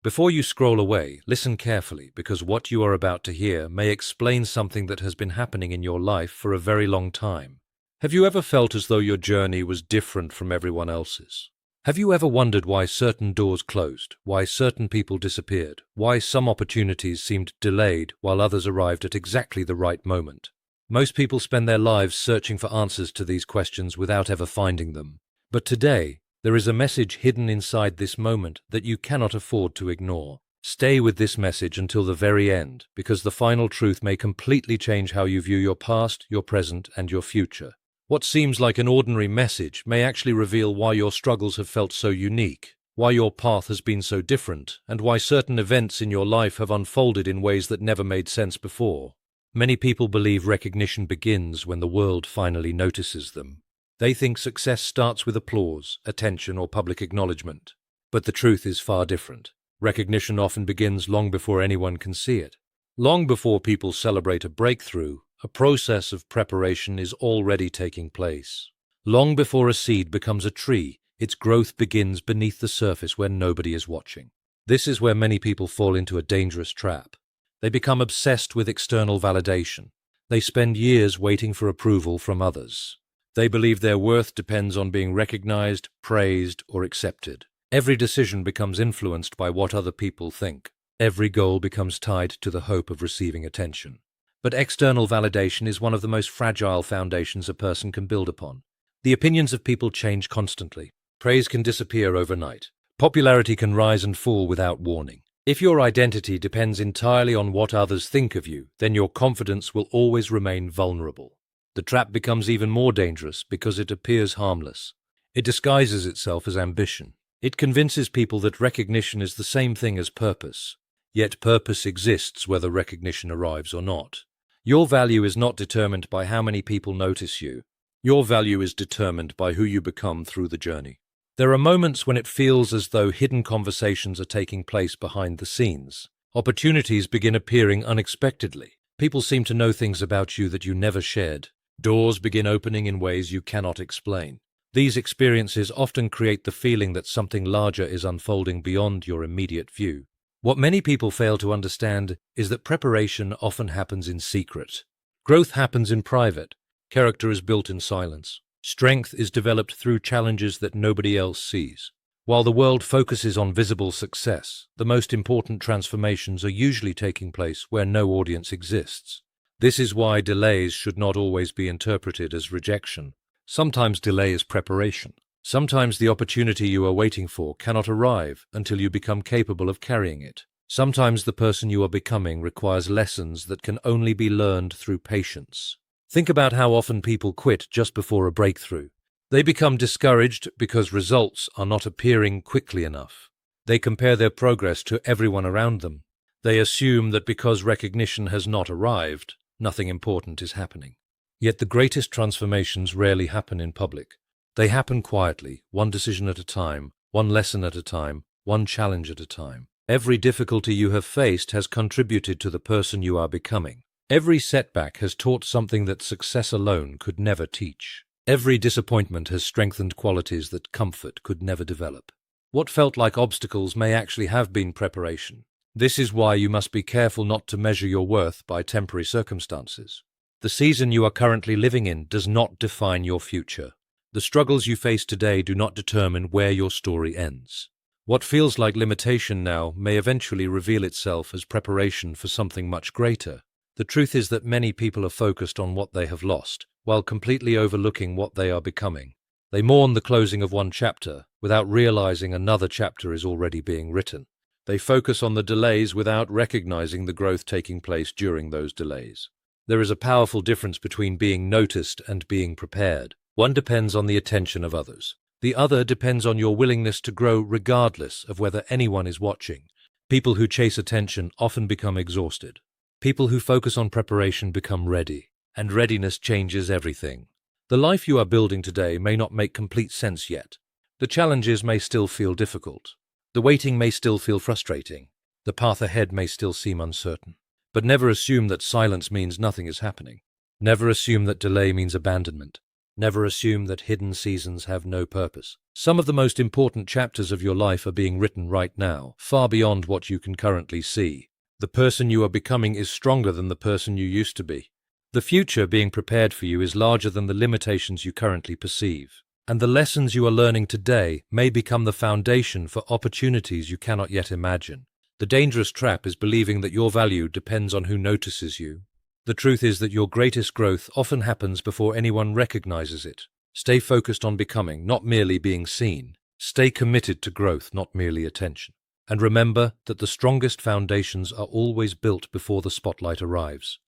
Before you scroll away, listen carefully because what you are about to hear may explain something that has been happening in your life for a very long time. Have you ever felt as though your journey was different from everyone else's? Have you ever wondered why certain doors closed, why certain people disappeared, why some opportunities seemed delayed while others arrived at exactly the right moment? Most people spend their lives searching for answers to these questions without ever finding them. But today, there is a message hidden inside this moment that you cannot afford to ignore. Stay with this message until the very end, because the final truth may completely change how you view your past, your present, and your future. What seems like an ordinary message may actually reveal why your struggles have felt so unique, why your path has been so different, and why certain events in your life have unfolded in ways that never made sense before. Many people believe recognition begins when the world finally notices them. They think success starts with applause, attention, or public acknowledgement. But the truth is far different. Recognition often begins long before anyone can see it. Long before people celebrate a breakthrough, a process of preparation is already taking place. Long before a seed becomes a tree, its growth begins beneath the surface where nobody is watching. This is where many people fall into a dangerous trap. They become obsessed with external validation. They spend years waiting for approval from others. They believe their worth depends on being recognized, praised, or accepted. Every decision becomes influenced by what other people think. Every goal becomes tied to the hope of receiving attention. But external validation is one of the most fragile foundations a person can build upon. The opinions of people change constantly. Praise can disappear overnight. Popularity can rise and fall without warning. If your identity depends entirely on what others think of you, then your confidence will always remain vulnerable. The trap becomes even more dangerous because it appears harmless. It disguises itself as ambition. It convinces people that recognition is the same thing as purpose. Yet purpose exists whether recognition arrives or not. Your value is not determined by how many people notice you. Your value is determined by who you become through the journey. There are moments when it feels as though hidden conversations are taking place behind the scenes. Opportunities begin appearing unexpectedly. People seem to know things about you that you never shared. Doors begin opening in ways you cannot explain. These experiences often create the feeling that something larger is unfolding beyond your immediate view. What many people fail to understand is that preparation often happens in secret. Growth happens in private. Character is built in silence. Strength is developed through challenges that nobody else sees. While the world focuses on visible success, the most important transformations are usually taking place where no audience exists. This is why delays should not always be interpreted as rejection. Sometimes delay is preparation. Sometimes the opportunity you are waiting for cannot arrive until you become capable of carrying it. Sometimes the person you are becoming requires lessons that can only be learned through patience. Think about how often people quit just before a breakthrough. They become discouraged because results are not appearing quickly enough. They compare their progress to everyone around them. They assume that because recognition has not arrived, nothing important is happening. Yet the greatest transformations rarely happen in public. They happen quietly, one decision at a time, one lesson at a time, one challenge at a time. Every difficulty you have faced has contributed to the person you are becoming. Every setback has taught something that success alone could never teach. Every disappointment has strengthened qualities that comfort could never develop. What felt like obstacles may actually have been preparation. This is why you must be careful not to measure your worth by temporary circumstances. The season you are currently living in does not define your future. The struggles you face today do not determine where your story ends. What feels like limitation now may eventually reveal itself as preparation for something much greater. The truth is that many people are focused on what they have lost, while completely overlooking what they are becoming. They mourn the closing of one chapter, without realizing another chapter is already being written. They focus on the delays without recognizing the growth taking place during those delays. There is a powerful difference between being noticed and being prepared. One depends on the attention of others. The other depends on your willingness to grow regardless of whether anyone is watching. People who chase attention often become exhausted. People who focus on preparation become ready, and readiness changes everything. The life you are building today may not make complete sense yet. The challenges may still feel difficult. The waiting may still feel frustrating. The path ahead may still seem uncertain. But never assume that silence means nothing is happening. Never assume that delay means abandonment. Never assume that hidden seasons have no purpose. Some of the most important chapters of your life are being written right now, far beyond what you can currently see. The person you are becoming is stronger than the person you used to be. The future being prepared for you is larger than the limitations you currently perceive. And the lessons you are learning today may become the foundation for opportunities you cannot yet imagine. The dangerous trap is believing that your value depends on who notices you. The truth is that your greatest growth often happens before anyone recognizes it. Stay focused on becoming, not merely being seen. Stay committed to growth, not merely attention. And remember that the strongest foundations are always built before the spotlight arrives.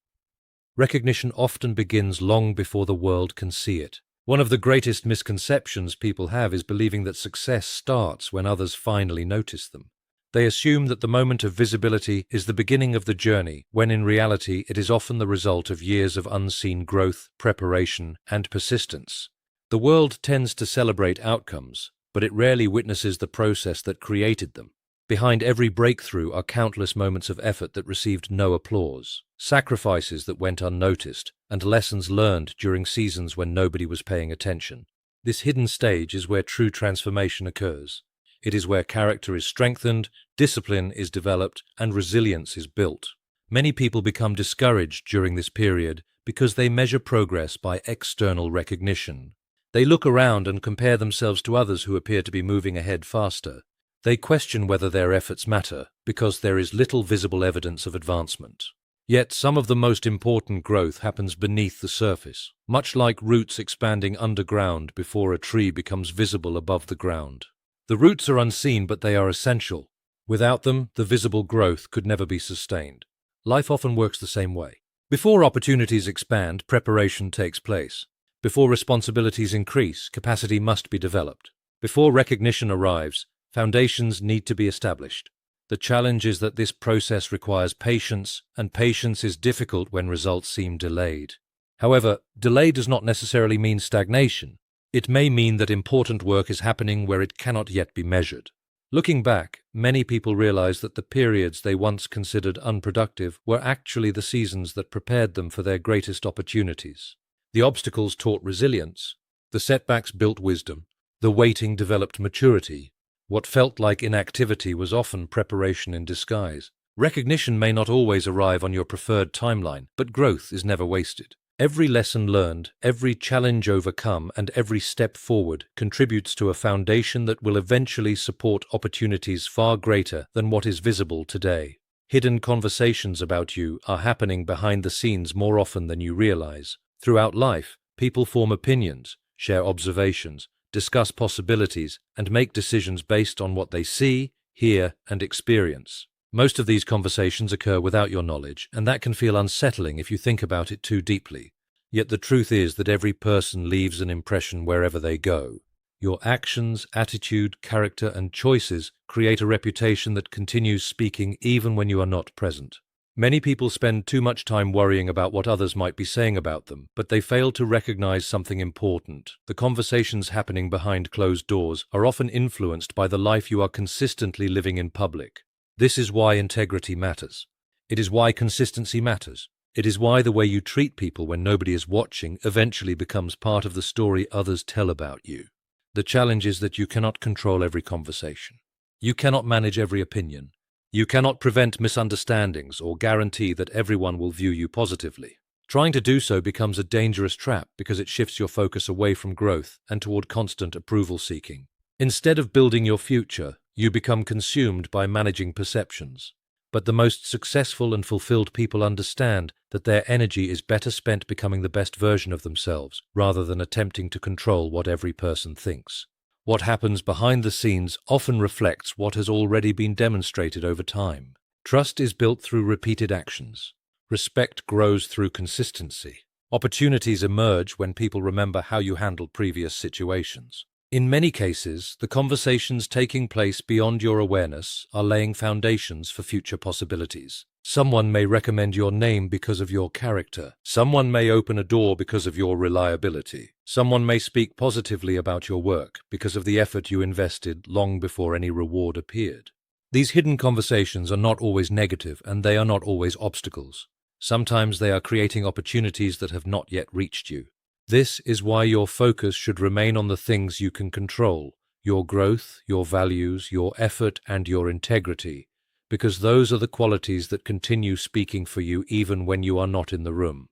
Recognition often begins long before the world can see it. One of the greatest misconceptions people have is believing that success starts when others finally notice them. They assume that the moment of visibility is the beginning of the journey, when in reality it is often the result of years of unseen growth, preparation, and persistence. The world tends to celebrate outcomes, but it rarely witnesses the process that created them. Behind every breakthrough are countless moments of effort that received no applause, sacrifices that went unnoticed, and lessons learned during seasons when nobody was paying attention. This hidden stage is where true transformation occurs. It is where character is strengthened, discipline is developed, and resilience is built. Many people become discouraged during this period because they measure progress by external recognition. They look around and compare themselves to others who appear to be moving ahead faster. They question whether their efforts matter because there is little visible evidence of advancement. Yet some of the most important growth happens beneath the surface, much like roots expanding underground before a tree becomes visible above the ground. The roots are unseen, but they are essential. Without them, the visible growth could never be sustained. Life often works the same way. Before opportunities expand, preparation takes place. Before responsibilities increase, capacity must be developed. Before recognition arrives, foundations need to be established. The challenge is that this process requires patience, and patience is difficult when results seem delayed. However, delay does not necessarily mean stagnation. It may mean that important work is happening where it cannot yet be measured. Looking back, many people realize that the periods they once considered unproductive were actually the seasons that prepared them for their greatest opportunities. The obstacles taught resilience. The setbacks built wisdom. The waiting developed maturity. What felt like inactivity was often preparation in disguise. Recognition may not always arrive on your preferred timeline, but growth is never wasted. Every lesson learned, every challenge overcome, and every step forward contributes to a foundation that will eventually support opportunities far greater than what is visible today. Hidden conversations about you are happening behind the scenes more often than you realize. Throughout life, people form opinions, share observations, discuss possibilities, and make decisions based on what they see, hear, and experience. Most of these conversations occur without your knowledge, and that can feel unsettling if you think about it too deeply. Yet the truth is that every person leaves an impression wherever they go. Your actions, attitude, character, and choices create a reputation that continues speaking even when you are not present. Many people spend too much time worrying about what others might be saying about them, but they fail to recognize something important. The conversations happening behind closed doors are often influenced by the life you are consistently living in public. This is why integrity matters. It is why consistency matters. It is why the way you treat people when nobody is watching eventually becomes part of the story others tell about you. The challenge is that you cannot control every conversation. You cannot manage every opinion. You cannot prevent misunderstandings or guarantee that everyone will view you positively. Trying to do so becomes a dangerous trap because it shifts your focus away from growth and toward constant approval seeking. Instead of building your future, you become consumed by managing perceptions. But the most successful and fulfilled people understand that their energy is better spent becoming the best version of themselves rather than attempting to control what every person thinks. What happens behind the scenes often reflects what has already been demonstrated over time. Trust is built through repeated actions. Respect grows through consistency. Opportunities emerge when people remember how you handled previous situations. In many cases, the conversations taking place beyond your awareness are laying foundations for future possibilities. Someone may recommend your name because of your character. Someone may open a door because of your reliability. Someone may speak positively about your work because of the effort you invested long before any reward appeared. These hidden conversations are not always negative, and they are not always obstacles. Sometimes they are creating opportunities that have not yet reached you. This is why your focus should remain on the things you can control: your growth, your values, your effort, and your integrity, because those are the qualities that continue speaking for you even when you are not in the room.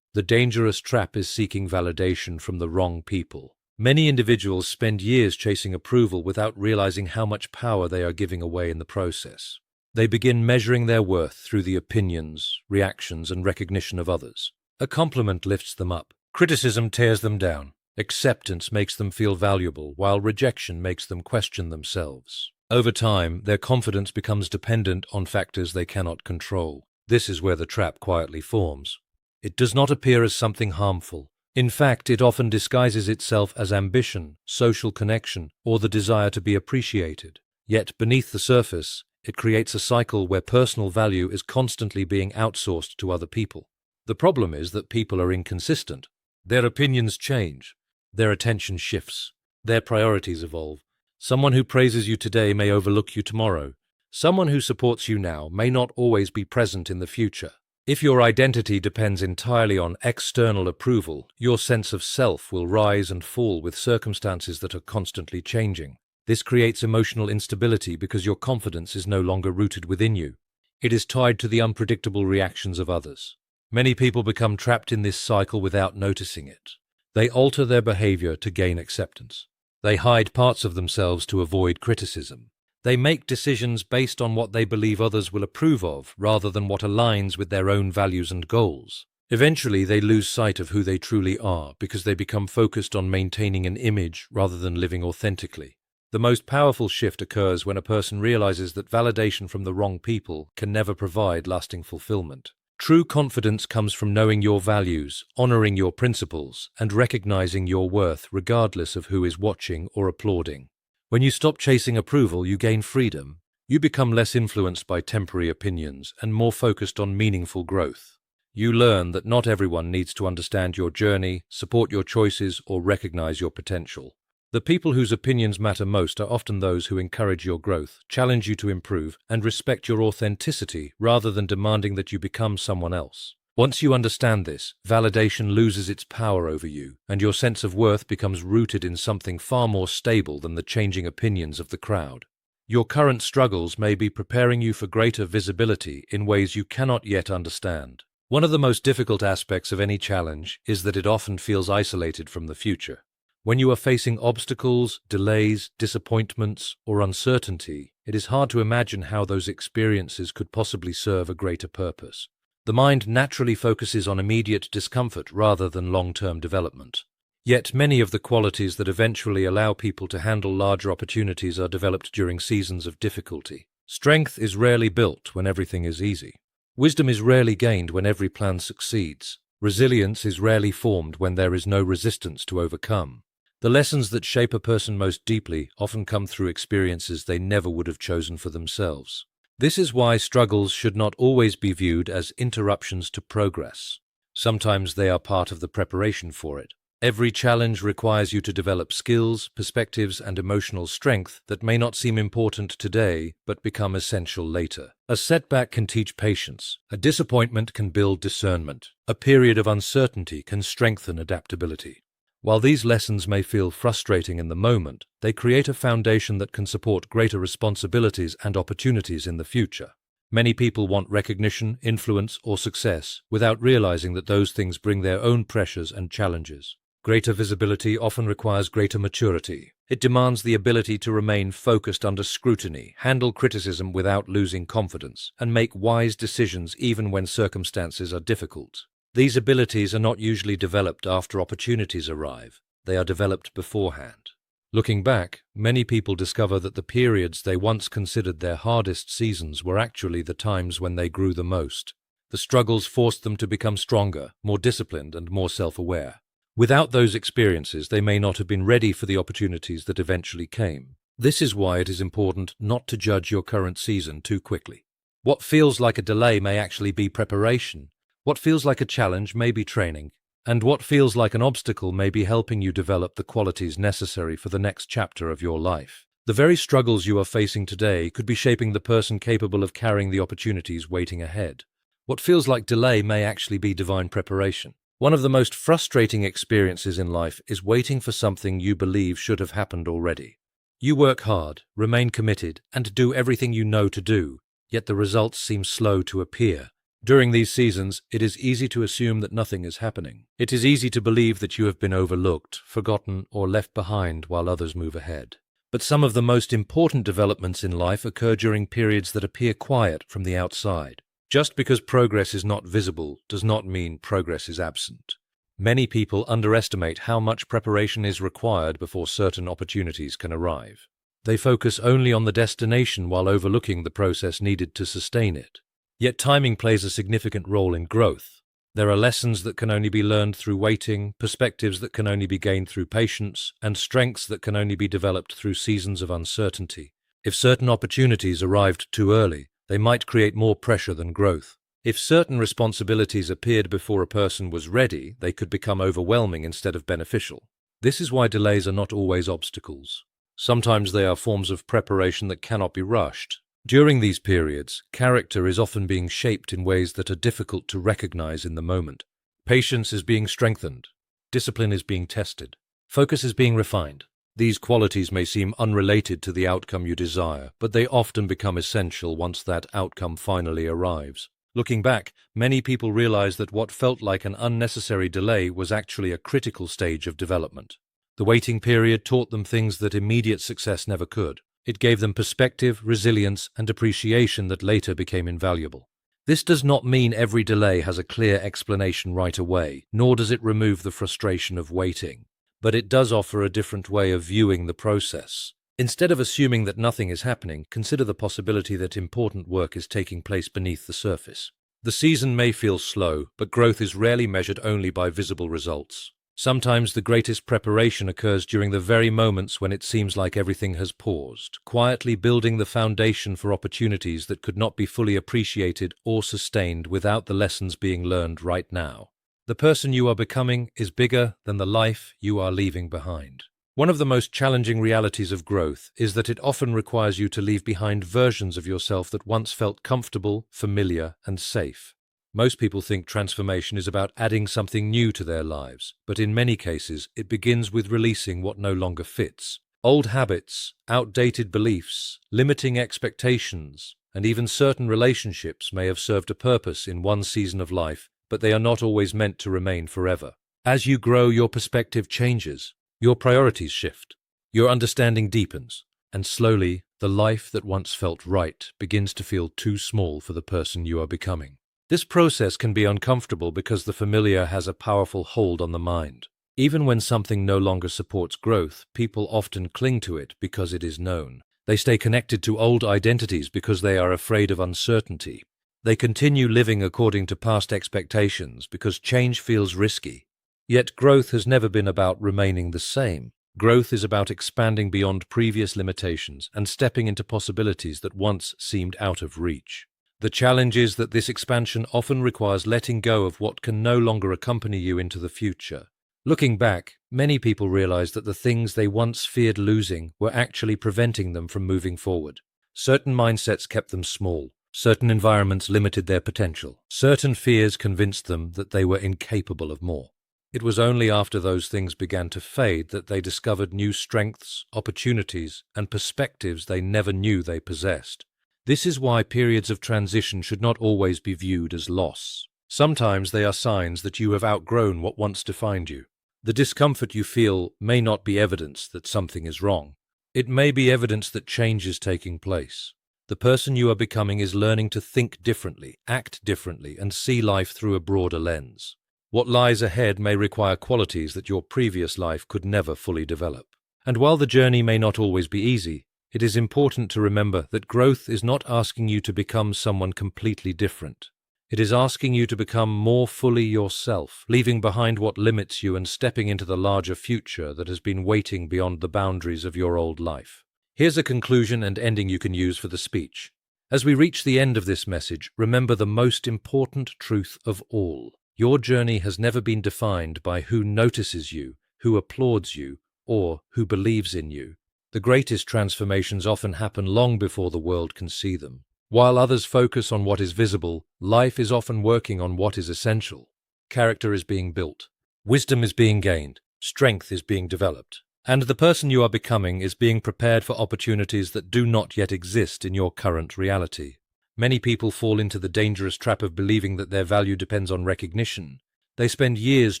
The dangerous trap is seeking validation from the wrong people. Many individuals spend years chasing approval without realizing how much power they are giving away in the process. They begin measuring their worth through the opinions, reactions, and recognition of others. A compliment lifts them up. Criticism tears them down. Acceptance makes them feel valuable, while rejection makes them question themselves. Over time, their confidence becomes dependent on factors they cannot control. This is where the trap quietly forms. It does not appear as something harmful. In fact, it often disguises itself as ambition, social connection, or the desire to be appreciated. Yet, beneath the surface, it creates a cycle where personal value is constantly being outsourced to other people. The problem is that people are inconsistent. Their opinions change. Their attention shifts. Their priorities evolve. Someone who praises you today may overlook you tomorrow. Someone who supports you now may not always be present in the future. If your identity depends entirely on external approval, your sense of self will rise and fall with circumstances that are constantly changing. This creates emotional instability because your confidence is no longer rooted within you. It is tied to the unpredictable reactions of others. Many people become trapped in this cycle without noticing it. They alter their behavior to gain acceptance. They hide parts of themselves to avoid criticism. They make decisions based on what they believe others will approve of, rather than what aligns with their own values and goals. Eventually, they lose sight of who they truly are because they become focused on maintaining an image rather than living authentically. The most powerful shift occurs when a person realizes that validation from the wrong people can never provide lasting fulfillment. True confidence comes from knowing your values, honoring your principles, and recognizing your worth regardless of who is watching or applauding. When you stop chasing approval, you gain freedom. You become less influenced by temporary opinions and more focused on meaningful growth. You learn that not everyone needs to understand your journey, support your choices, or recognize your potential. The people whose opinions matter most are often those who encourage your growth, challenge you to improve, and respect your authenticity rather than demanding that you become someone else. Once you understand this, validation loses its power over you, and your sense of worth becomes rooted in something far more stable than the changing opinions of the crowd. Your current struggles may be preparing you for greater visibility in ways you cannot yet understand. One of the most difficult aspects of any challenge is that it often feels isolated from the future. When you are facing obstacles, delays, disappointments, or uncertainty, it is hard to imagine how those experiences could possibly serve a greater purpose. The mind naturally focuses on immediate discomfort rather than long-term development. Yet many of the qualities that eventually allow people to handle larger opportunities are developed during seasons of difficulty. Strength is rarely built when everything is easy. Wisdom is rarely gained when every plan succeeds. Resilience is rarely formed when there is no resistance to overcome. The lessons that shape a person most deeply often come through experiences they never would have chosen for themselves. This is why struggles should not always be viewed as interruptions to progress. Sometimes they are part of the preparation for it. Every challenge requires you to develop skills, perspectives, and emotional strength that may not seem important today, but become essential later. A setback can teach patience. A disappointment can build discernment. A period of uncertainty can strengthen adaptability. While these lessons may feel frustrating in the moment, they create a foundation that can support greater responsibilities and opportunities in the future. Many people want recognition, influence, or success without realizing that those things bring their own pressures and challenges. Greater visibility often requires greater maturity. It demands the ability to remain focused under scrutiny, handle criticism without losing confidence, and make wise decisions even when circumstances are difficult. These abilities are not usually developed after opportunities arrive. They are developed beforehand. Looking back, many people discover that the periods they once considered their hardest seasons were actually the times when they grew the most. The struggles forced them to become stronger, more disciplined, and more self-aware. Without those experiences, they may not have been ready for the opportunities that eventually came. This is why it is important not to judge your current season too quickly. What feels like a delay may actually be preparation. What feels like a challenge may be training. And what feels like an obstacle may be helping you develop the qualities necessary for the next chapter of your life. The very struggles you are facing today could be shaping the person capable of carrying the opportunities waiting ahead. What feels like delay may actually be divine preparation. One of the most frustrating experiences in life is waiting for something you believe should have happened already. You work hard, remain committed, and do everything you know to do, yet the results seem slow to appear. During these seasons, it is easy to assume that nothing is happening. It is easy to believe that you have been overlooked, forgotten, or left behind while others move ahead. But some of the most important developments in life occur during periods that appear quiet from the outside. Just because progress is not visible does not mean progress is absent. Many people underestimate how much preparation is required before certain opportunities can arrive. They focus only on the destination while overlooking the process needed to sustain it. Yet timing plays a significant role in growth. There are lessons that can only be learned through waiting, perspectives that can only be gained through patience, and strengths that can only be developed through seasons of uncertainty. If certain opportunities arrived too early, they might create more pressure than growth. If certain responsibilities appeared before a person was ready, they could become overwhelming instead of beneficial. This is why delays are not always obstacles. Sometimes they are forms of preparation that cannot be rushed. During these periods, character is often being shaped in ways that are difficult to recognize in the moment. Patience is being strengthened. Discipline is being tested. Focus is being refined. These qualities may seem unrelated to the outcome you desire, but they often become essential once that outcome finally arrives. Looking back, many people realize that what felt like an unnecessary delay was actually a critical stage of development. The waiting period taught them things that immediate success never could. It gave them perspective, resilience, and appreciation that later became invaluable. This does not mean every delay has a clear explanation right away, nor does it remove the frustration of waiting. But it does offer a different way of viewing the process. Instead of assuming that nothing is happening, consider the possibility that important work is taking place beneath the surface. The season may feel slow, but growth is rarely measured only by visible results. Sometimes the greatest preparation occurs during the very moments when it seems like everything has paused, quietly building the foundation for opportunities that could not be fully appreciated or sustained without the lessons being learned right now. The person you are becoming is bigger than the life you are leaving behind. One of the most challenging realities of growth is that it often requires you to leave behind versions of yourself that once felt comfortable, familiar, and safe. Most people think transformation is about adding something new to their lives, but in many cases it begins with releasing what no longer fits. Old habits, outdated beliefs, limiting expectations, and even certain relationships may have served a purpose in one season of life, but they are not always meant to remain forever. As you grow, your perspective changes, your priorities shift, your understanding deepens, and slowly, the life that once felt right begins to feel too small for the person you are becoming. This process can be uncomfortable because the familiar has a powerful hold on the mind. Even when something no longer supports growth, people often cling to it because it is known. They stay connected to old identities because they are afraid of uncertainty. They continue living according to past expectations because change feels risky. Yet growth has never been about remaining the same. Growth is about expanding beyond previous limitations and stepping into possibilities that once seemed out of reach. The challenge is that this expansion often requires letting go of what can no longer accompany you into the future. Looking back, many people realize that the things they once feared losing were actually preventing them from moving forward. Certain mindsets kept them small. Certain environments limited their potential. Certain fears convinced them that they were incapable of more. It was only after those things began to fade that they discovered new strengths, opportunities, and perspectives they never knew they possessed. This is why periods of transition should not always be viewed as loss. Sometimes they are signs that you have outgrown what once defined you. The discomfort you feel may not be evidence that something is wrong. It may be evidence that change is taking place. The person you are becoming is learning to think differently, act differently, and see life through a broader lens. What lies ahead may require qualities that your previous life could never fully develop. And while the journey may not always be easy, it is important to remember that growth is not asking you to become someone completely different. It is asking you to become more fully yourself, leaving behind what limits you and stepping into the larger future that has been waiting beyond the boundaries of your old life. Here's a conclusion and ending you can use for the speech. As we reach the end of this message, remember the most important truth of all. Your journey has never been defined by who notices you, who applauds you, or who believes in you. The greatest transformations often happen long before the world can see them. While others focus on what is visible, life is often working on what is essential. character is being built. Wisdom is being gained. Strength is being developed. And the person you are becoming is being prepared for opportunities that do not yet exist in your current reality. Many people fall into the dangerous trap of believing that their value depends on recognition. They spend years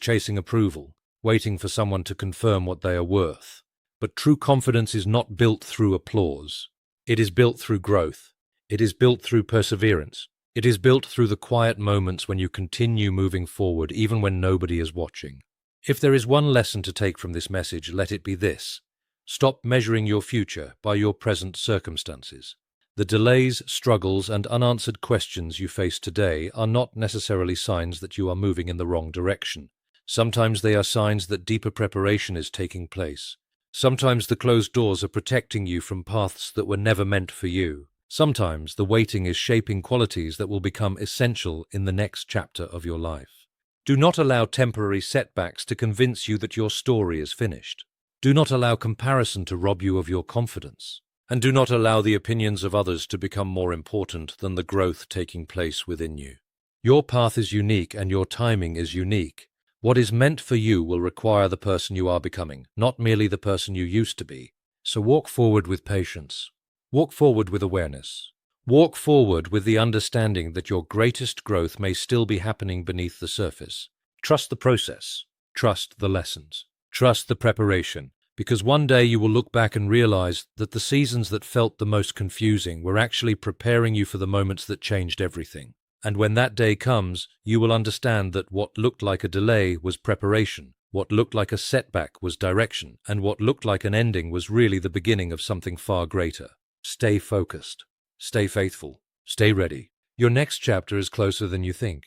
chasing approval, waiting for someone to confirm what they are worth. But true confidence is not built through applause. It is built through growth. It is built through perseverance. It is built through the quiet moments when you continue moving forward even when nobody is watching. If there is one lesson to take from this message, let it be this. Stop measuring your future by your present circumstances. The delays, struggles, and unanswered questions you face today are not necessarily signs that you are moving in the wrong direction. Sometimes they are signs that deeper preparation is taking place. Sometimes the closed doors are protecting you from paths that were never meant for you. Sometimes the waiting is shaping qualities that will become essential in the next chapter of your life. Do not allow temporary setbacks to convince you that your story is finished. Do not allow comparison to rob you of your confidence. And do not allow the opinions of others to become more important than the growth taking place within you. Your path is unique and your timing is unique. What is meant for you will require the person you are becoming, not merely the person you used to be. So walk forward with patience. Walk forward with awareness. Walk forward with the understanding that your greatest growth may still be happening beneath the surface. Trust the process. Trust the lessons. Trust the preparation. Because one day you will look back and realize that the seasons that felt the most confusing were actually preparing you for the moments that changed everything. And when that day comes, you will understand that what looked like a delay was preparation, what looked like a setback was direction, and what looked like an ending was really the beginning of something far greater. Stay focused. Stay faithful. Stay ready. Your next chapter is closer than you think.